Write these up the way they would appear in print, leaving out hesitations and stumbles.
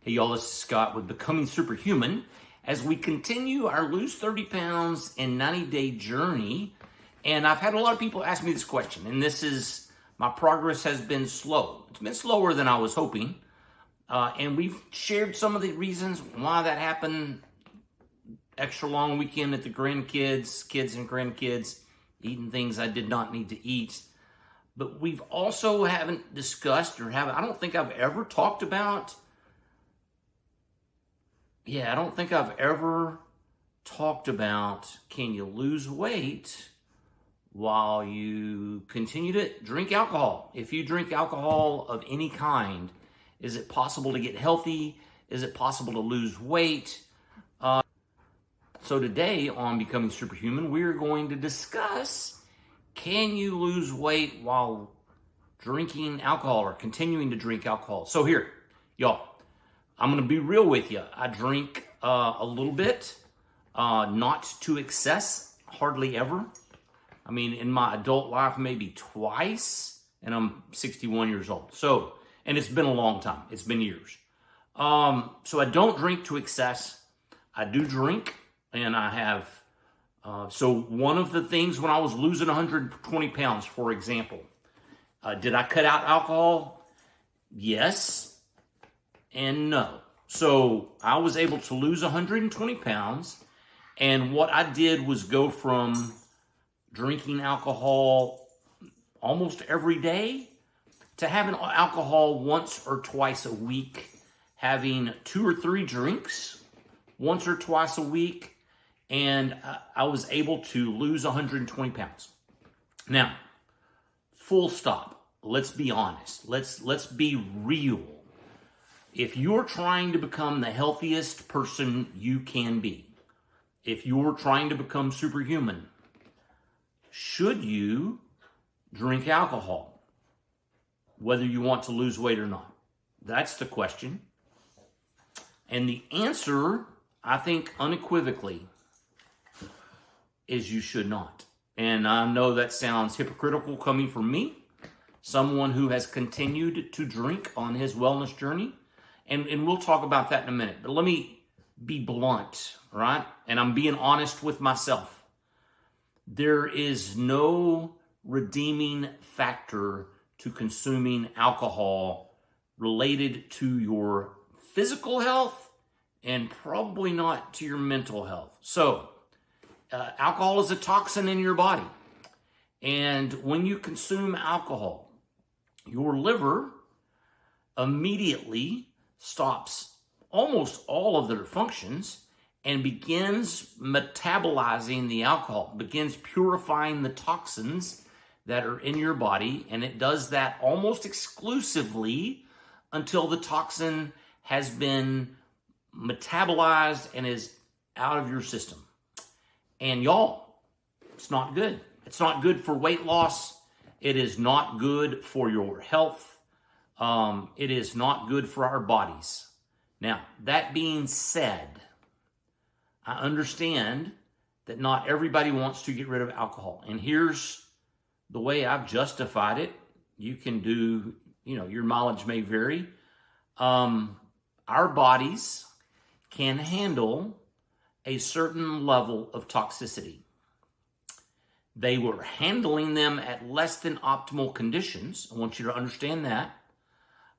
Hey y'all, this is Scott with Becoming Superhuman as we continue our Lose 30 Pounds in 90-Day journey. And I've had a lot of people ask me this question, and my progress has been slow. It's been slower than I was hoping. And we've shared some of the reasons why that happened. Extra long weekend at the kids and grandkids, eating things I did not need to eat. But we've also haven't discussed I don't think I've ever talked about can you lose weight while you continue to drink alcohol? If you drink alcohol of any kind, is it possible to get healthy? Is it possible to lose weight? So today on Becoming Superhuman, we're going to discuss, can you lose weight while drinking alcohol or continuing to drink alcohol? So here, y'all, I'm going to be real with you. I drink a little bit, not to excess, hardly ever. I mean, in my adult life, maybe twice, and I'm 61 years old. So, and it's been a long time. It's been years. So I don't drink to excess. I do drink, and I have, so one of the things when I was losing 120 pounds, for example, did I cut out alcohol? Yes and no. So I was able to lose 120 pounds, and what I did was go from drinking alcohol almost every day to having alcohol once or twice a week, having 2 or 3 drinks once or twice a week, and I was able to lose 120 pounds. Now, full stop. Let's be honest. Let's be real. If you're trying to become the healthiest person you can be, if you're trying to become superhuman, should you drink alcohol, whether you want to lose weight or not? That's the question. And the answer, I think unequivocally, is you should not. And I know that sounds hypocritical coming from me, someone who has continued to drink on his wellness journey. And we'll talk about that in a minute. But let me be blunt, right? And I'm being honest with myself. There is no redeeming factor to consuming alcohol related to your physical health and probably not to your mental health. So, alcohol is a toxin in your body. And when you consume alcohol, your liver immediately stops almost all of their functions and begins metabolizing the alcohol, begins purifying the toxins that are in your body, and it does that almost exclusively until the toxin has been metabolized and is out of your system. And y'all, it's not good. It's not good for weight loss. It is not good for your health. It is not good for our bodies. Now, that being said, I understand that not everybody wants to get rid of alcohol. And here's the way I've justified it. You can do, your mileage may vary. Our bodies can handle a certain level of toxicity. They were handling them at less than optimal conditions. I want you to understand that.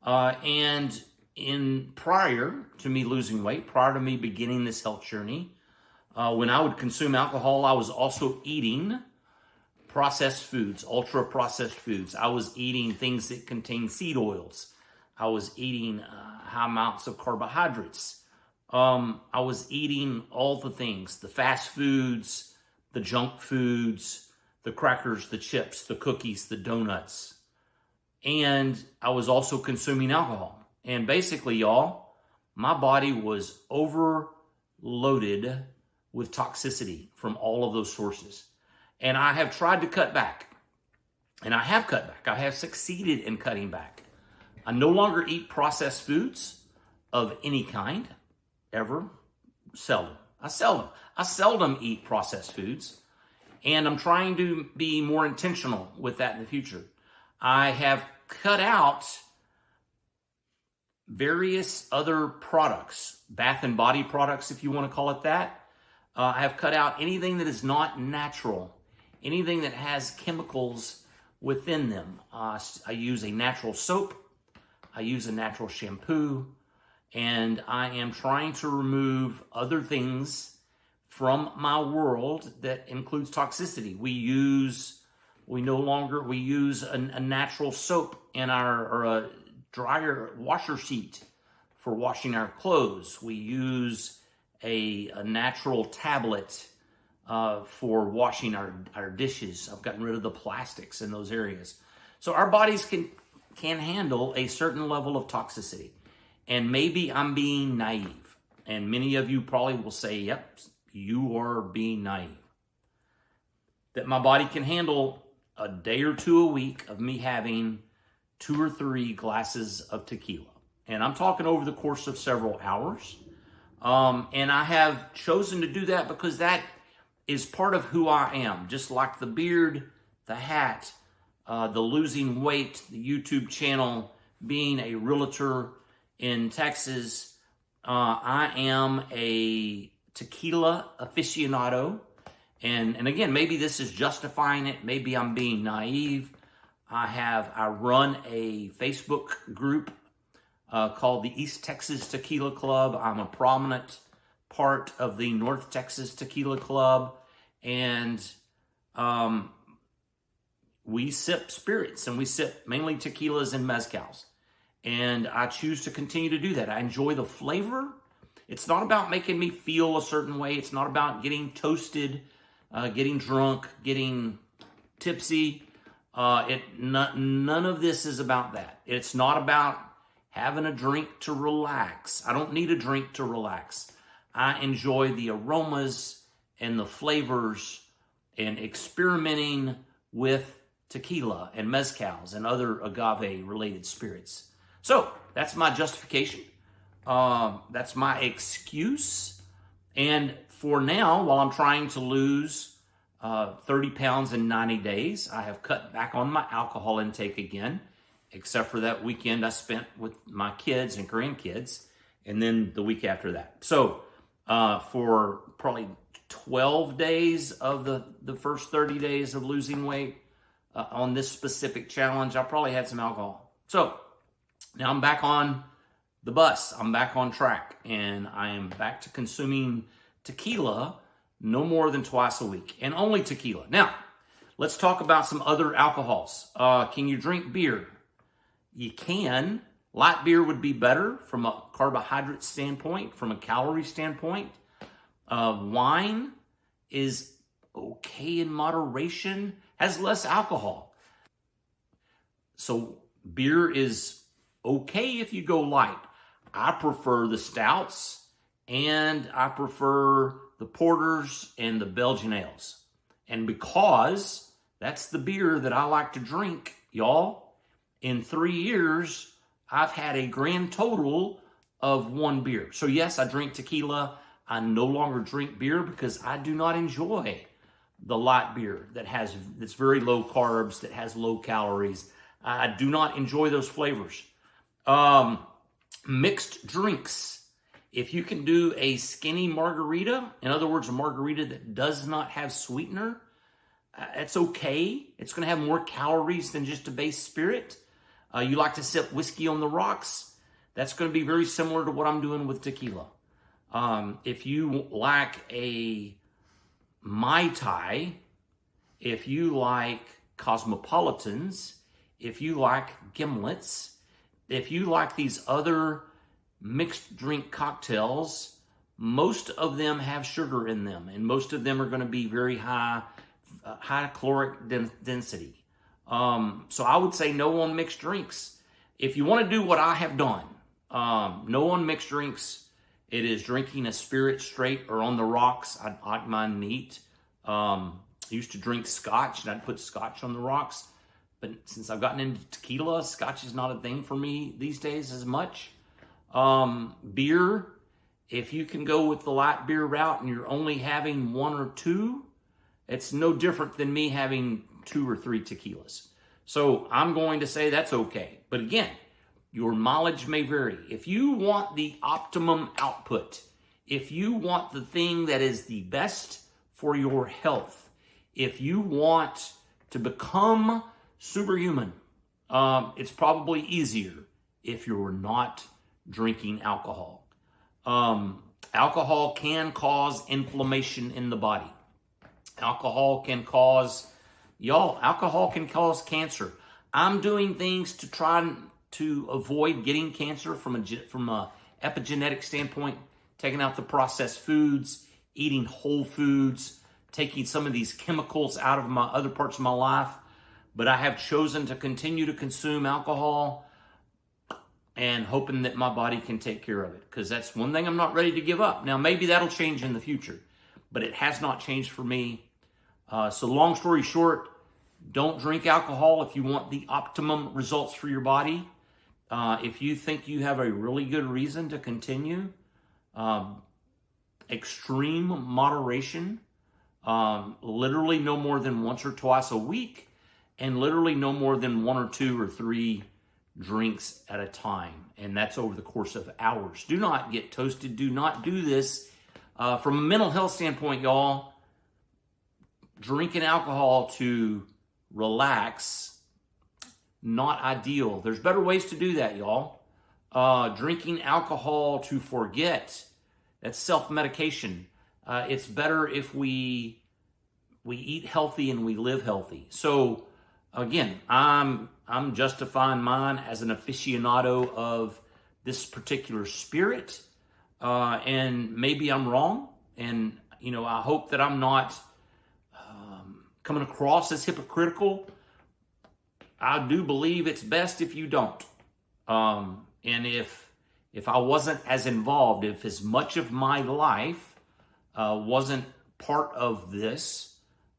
And prior to me losing weight, prior to me beginning this health journey, when I would consume alcohol, I was also eating processed foods, ultra processed foods. I was eating things that contain seed oils. I was eating high amounts of carbohydrates. I was eating all the things, the fast foods, the junk foods, the crackers, the chips, the cookies, the donuts. And I was also consuming alcohol. And basically, y'all, my body was overloaded with toxicity from all of those sources. And I have tried to cut back. And I have cut back. I have succeeded in cutting back. I no longer eat processed foods of any kind, ever. Seldom. I seldom eat processed foods. And I'm trying to be more intentional with that in the future. I have cut out various other products, bath and body products, if you want to call it that. I have cut out anything that is not natural, anything that has chemicals within them. I use a natural soap, I use a natural shampoo, and I am trying to remove other things from my world that includes toxicity. We use a natural soap in or a dryer washer sheet for washing our clothes. We use a natural tablet for washing our dishes. I've gotten rid of the plastics in those areas. So our bodies can handle a certain level of toxicity. And maybe I'm being naive. And many of you probably will say, yep, you are being naive. That my body can handle a day or two a week of me having 2 or 3 glasses of tequila. And I'm talking over the course of several hours. And I have chosen to do that because that is part of who I am. Just like the beard, the hat, the losing weight, the YouTube channel, being a realtor in Texas, I am a tequila aficionado. And again, maybe this is justifying it. Maybe I'm being naive. I run a Facebook group called the East Texas Tequila Club. I'm a prominent part of the North Texas Tequila Club. And we sip spirits, and we sip mainly tequilas and mezcals. And I choose to continue to do that. I enjoy the flavor. It's not about making me feel a certain way. It's not about getting toasted, getting drunk, getting tipsy. None of this is about that. It's not about having a drink to relax. I don't need a drink to relax. I enjoy the aromas and the flavors and experimenting with tequila and mezcals and other agave-related spirits. So that's my justification. That's my excuse. And for now, while I'm trying to lose 30 pounds in 90 days, I have cut back on my alcohol intake again, except for that weekend I spent with my kids and grandkids, and then the week after that. So for probably 12 days of the first 30 days of losing weight on this specific challenge, I probably had some alcohol. So now I'm back on the bus. I'm back on track, and I am back to consuming tequila no more than twice a week, and only tequila. Now, let's talk about some other alcohols. Can you drink beer? You can. Light beer would be better from a carbohydrate standpoint, from a calorie standpoint. Wine is okay in moderation, has less alcohol. So beer is okay if you go light. I prefer the stouts, and I prefer the porters and the Belgian ales. And because that's the beer that I like to drink, y'all, in 3 years, I've had a grand total of 1 beer. So yes, I drink tequila. I no longer drink beer because I do not enjoy the light beer that's very low carbs, that has low calories. I do not enjoy those flavors. Mixed drinks. If you can do a skinny margarita, in other words, a margarita that does not have sweetener, it's okay. It's going to have more calories than just a base spirit. You like to sip whiskey on the rocks, that's going to be very similar to what I'm doing with tequila. If you like a Mai Tai, if you like Cosmopolitans, if you like Gimlets, if you like these other mixed drink cocktails, most of them have sugar in them, and most of them are going to be very high caloric density. So I would say no on mixed drinks. If you want to do what I have done, no on mixed drinks. It is drinking a spirit straight or on the rocks. I like mine neat. I used to drink scotch, and I'd put scotch on the rocks. But since I've gotten into tequila, scotch is not a thing for me these days as much. Beer, if you can go with the light beer route and you're only having 1 or 2, it's no different than me having 2 or 3 tequilas. So I'm going to say that's okay. But again, Your mileage may vary. If you want the optimum output, if you want the thing that is the best for your health, if you want to become superhuman, it's probably easier if you're not drinking alcohol. Alcohol can cause inflammation in the body. Alcohol can cause cancer. I'm doing things to try to avoid getting cancer from a epigenetic standpoint, taking out the processed foods, eating whole foods, taking some of these chemicals out of my other parts of my life. But I have chosen to continue to consume alcohol and hoping that my body can take care of it, because that's one thing I'm not ready to give up. Now, maybe that'll change in the future, but it has not changed for me. So long story short, don't drink alcohol if you want the optimum results for your body. If you think you have a really good reason to continue, extreme moderation, literally no more than once or twice a week, and literally no more than 1 or 2 or 3 drinks at a time. And that's over the course of hours. Do not get toasted. Do not do this. From a mental health standpoint, y'all, drinking alcohol to relax, not ideal. There's better ways to do that, y'all. Drinking alcohol to forget, that's self-medication. It's better if we eat healthy and we live healthy. So again, I'm justifying mine as an aficionado of this particular spirit, and maybe I'm wrong. And I hope that I'm not coming across as hypocritical. I do believe it's best if you don't. And if I wasn't as involved, if as much of my life wasn't part of this,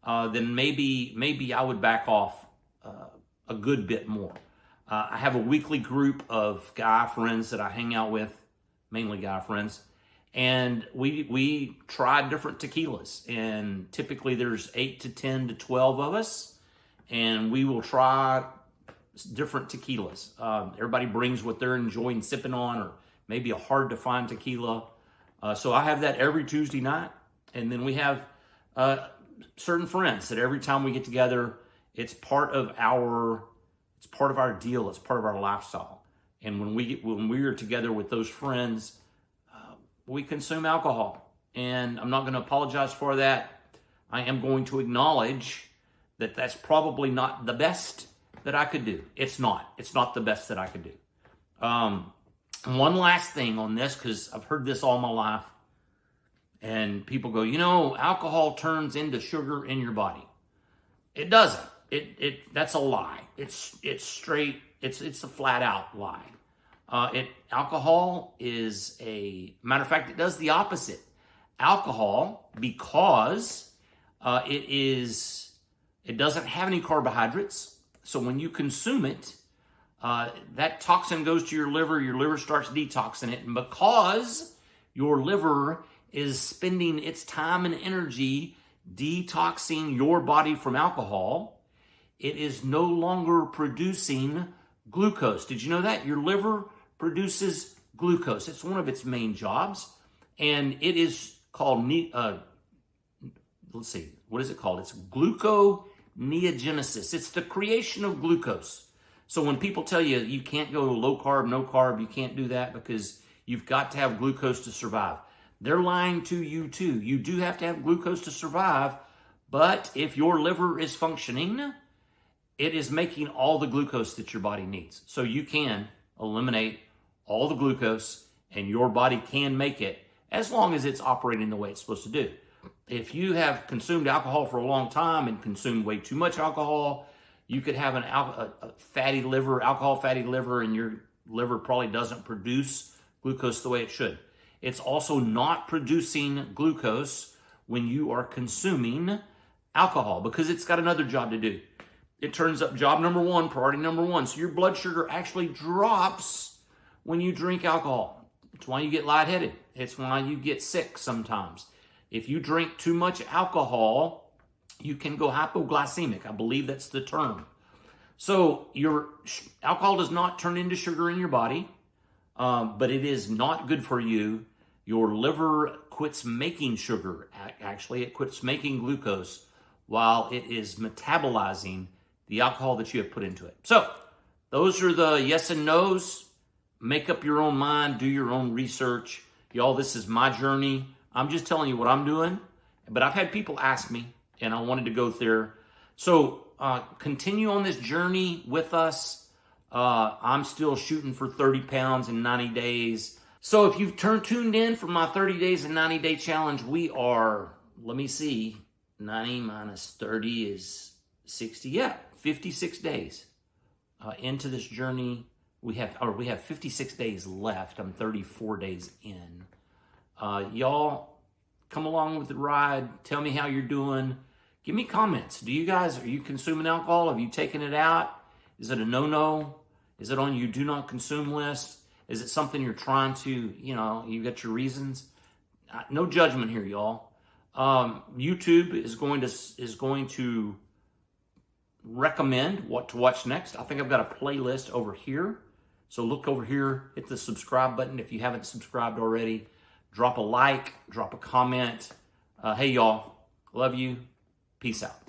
then maybe I would back off a good bit more. I have a weekly group of guy friends that I hang out with, mainly guy friends, and we try different tequilas. And typically there's 8 to 10 to 12 of us, and we will try different tequilas. Everybody brings what they're enjoying sipping on, or maybe a hard to find tequila. So I have that every Tuesday night, and then we have certain friends that every time we get together, it's part of our deal. It's part of our lifestyle. And when we are together with those friends, we consume alcohol. And I'm not going to apologize for that. I am going to acknowledge that that's probably not the best that I could do. It's not. It's not the best that I could do. One last thing on this, because I've heard this all my life. And people go, alcohol turns into sugar in your body. It doesn't. That's a lie. It's straight. It's a flat out lie. Alcohol is matter of fact, it does the opposite. Alcohol, because it doesn't have any carbohydrates. So when you consume it, that toxin goes to your liver starts detoxing it. And because your liver is spending its time and energy detoxing your body from alcohol, it is no longer producing glucose. Did you know that? Your liver produces glucose. It's one of its main jobs. And it is called, let's see, what is it called? It's gluconeogenesis. It's the creation of glucose. So when people tell you you can't go low carb, no carb, you can't do that because you've got to have glucose to survive, they're lying to you too. You do have to have glucose to survive, but if your liver is functioning, it is making all the glucose that your body needs. So you can eliminate all the glucose and your body can make it as long as it's operating the way it's supposed to do. If you have consumed alcohol for a long time and consumed way too much alcohol, you could have a fatty liver, alcohol fatty liver, and your liver probably doesn't produce glucose the way it should. It's also not producing glucose when you are consuming alcohol because it's got another job to do. It turns up job number 1, priority number 1. So your blood sugar actually drops when you drink alcohol. It's why you get lightheaded. It's why you get sick sometimes. If you drink too much alcohol, you can go hypoglycemic. I believe that's the term. So your alcohol does not turn into sugar in your body, but it is not good for you. Your liver quits making sugar. Actually, it quits making glucose while it is metabolizing the alcohol that you have put into it. So those are the yes and no's. Make up your own mind. Do your own research. Y'all, this is my journey. I'm just telling you what I'm doing. But I've had people ask me, and I wanted to go there. So continue on this journey with us. I'm still shooting for 30 pounds in 90 days. So if you've tuned in for my 30 days and 90 day challenge, we are, let me see, 90 minus 30 is 60. Yeah, 56 days into this journey. We have 56 days left. I'm 34 days in. Y'all, come along with the ride. Tell me how you're doing. Give me comments. Are you consuming alcohol? Have you taken it out? Is it a no-no? Is it on your do not consume list? Is it something you're trying to, you got your reasons? No judgment here, y'all. YouTube is going to recommend what to watch next. I think I've got a playlist over here. So look over here, hit the subscribe button if you haven't subscribed already. Drop a like, drop a comment. Hey, y'all. Love you. Peace out.